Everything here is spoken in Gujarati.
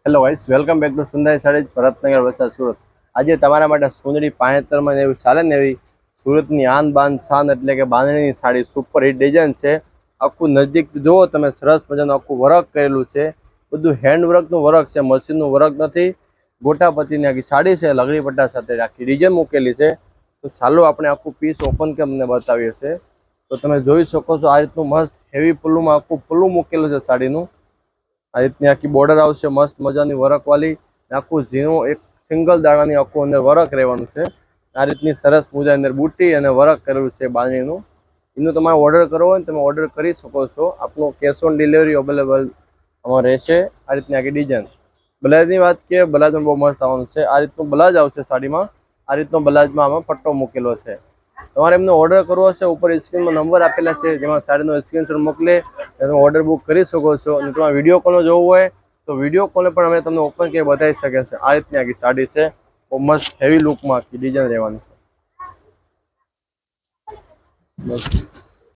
Hello guys, welcome back to Sundari Sarees, Bharatnagar Valsad Surat. આજે તમારા માટે સુંદરી 75 એવી ચાલે ને એવી સુરતની આન બાન શાન એટલે કે બાંધણીની સાડી સુપર હિટ ડિઝાઇન છે। આખું નજીકથી જુઓ તમે, સરસ મજાનું આખું વર્ક કરેલું છે। બધું હેન્ડ વર્કનું વર્ક છે, મશીનનું વર્ક નથી। ગોટાપતિની આખી સાડી છે, લગડી પટ્ટા સાથે આખી ડિઝાઇન મૂકેલી છે। તો ચાલો આપણે આખું પીસ ઓપન કે અમને બતાવીએ છે। તો તમે જોઈ શકો છો, આ રીતનું મસ્ત હેવી પલ્લુમાં આખું પલ્લું મૂકેલું છે સાડીનું। આ રીતની આખી બોર્ડર આવશે મસ્ત મજાની વર્ક વાળી, આખું ઝીણું એક સિંગલ દાણાની આખું અંદર વર્ક રહેવાનું છે। આ રીતની સરસ મજા અંદર બુટી અને વર્ક કરેલું છે બાંધણીનું। એનું તમારે ઓર્ડર કરવો હોય ને તમે ઓર્ડર કરી શકો છો। આપણું કેશ ઓન ડિલિવરી અવેલેબલ આમાં રહેશે। આ રીતની આખી ડિઝાઇન। બ્લાઉઝની વાત કરીએ, બ્લાઉઝમાં બહુ મસ્ત આવવાનું છે। આ રીતનું બ્લાઉઝ આવશે સાડીમાં। આ રીતનો બ્લાઉઝમાં આમાં પટ્ટો મૂકેલો છે। તમારે એમને ઓર્ડર કરવો હશે, ઉપર સ્ક્રીનમાં નંબર આપેલા છે, જેમાં સાડીનો સ્ક્રીનશોટ મોકલે તમે ઓર્ડર બુક કરી શકો છો। અને તમારે વિડીયો કોલ જોવું હોય તો વિડીયો કોલે પણ અમે તમને ઓપન કે બતાવી શકે છે। આ રીતની આખી સાડી છે, મસ્ત હેવી લુકમાં આખી ડિઝાઇન રહેવાની છે। બસ।